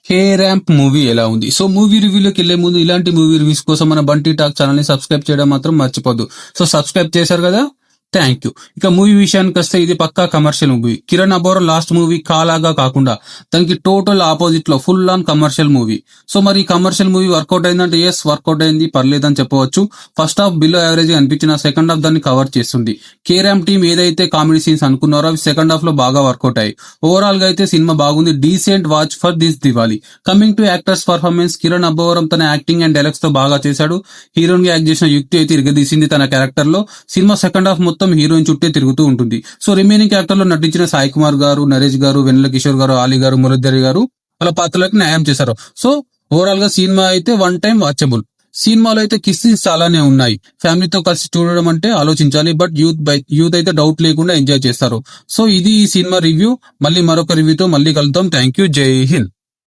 K ramp movie ఎలా ఉంది? So movie రివ్యూలోకి వెళ్లే ముందు ఇలాంటి మూవీ రివ్యూస్ కోసం మన బంటి టాక్ ఛానల్ ని సబ్స్క్రైబ్ చేయడం మాత్రం మర్చిపోద్దు. సో సబ్స్క్రైబ్ చేశారు కదా, థ్యాంక్ యూ. ఇక మూవీ విషయానికి వస్తే ఇది పక్కా కమర్షియల్ మూవీ. కిరణ్ అబోరా లాస్ట్ మూవీ కాలాగా కాకుండా దానికి టోటల్ ఆపోజిట్ లో full on commercial movie. So మరి కమర్షియల్ మూవీ వర్కౌట్ అయిందంటే ఎస్ వర్కౌట్ అయింది, పర్లేదని చెప్పవచ్చు. ఫస్ట్ హాఫ్ బిలో యావరేజ్ అనిపించిన సెకండ్ హాఫ్ దాన్ని కవర్ చేస్తుంది. కే ర్యాంప్ టీమ్ ఏదైతే కామెడీ సీన్స్ అనుకున్నారో అవి సెకండ్ హాఫ్ లో బాగా వర్కౌట్ అయ్యాయి. ఓవరాల్ గా అయితే సినిమా బాగుంది, decent watch for this Diwali. Coming to actors performance, Kiran Abbavaram తన యాక్టింగ్ అండ్ డైలాగ్స్ తో బాగా చేశాడు. హీరోయిన్ గా యాక్ట్ చేసిన యుక్తి అయితే ఇరగదీసింది తన క్యారెక్టర్ లో. సినిమా సెకండ్ హాఫ్ మొత్తం హీరోయిన్ చుట్టే తిరుగుతూ ఉంటుంది. సో రిమైనింగ్ క్యారెక్టర్ లో నటించిన సాయి కుమార్ గారు, నరేష్ గారు, వెన్నెల కిషోర్ గారు, ఆలీ గారు, మురళీధర్ గారు వాళ్ళ పాత్రలకు న్యాయం చేశారు. సో ఓవరాల్ గా సినిమా అయితే వన్ టైం వాచబుల్. సినిమాలో అయితే కిస్సెస్ చాలానే ఉన్నాయి. ఫ్యామిలీతో కలిసి చూడడం అంటే ఆలోచించాలి, బట్ యూత్ అయితే డౌట్ లేకుండా ఎంజాయ్ చేస్తారు. సో ఇది ఈ సినిమా రివ్యూ. మళ్ళీ మరొక రివ్యూతో మళ్ళీ కలుద్దాం. Thank you. జై హింద్.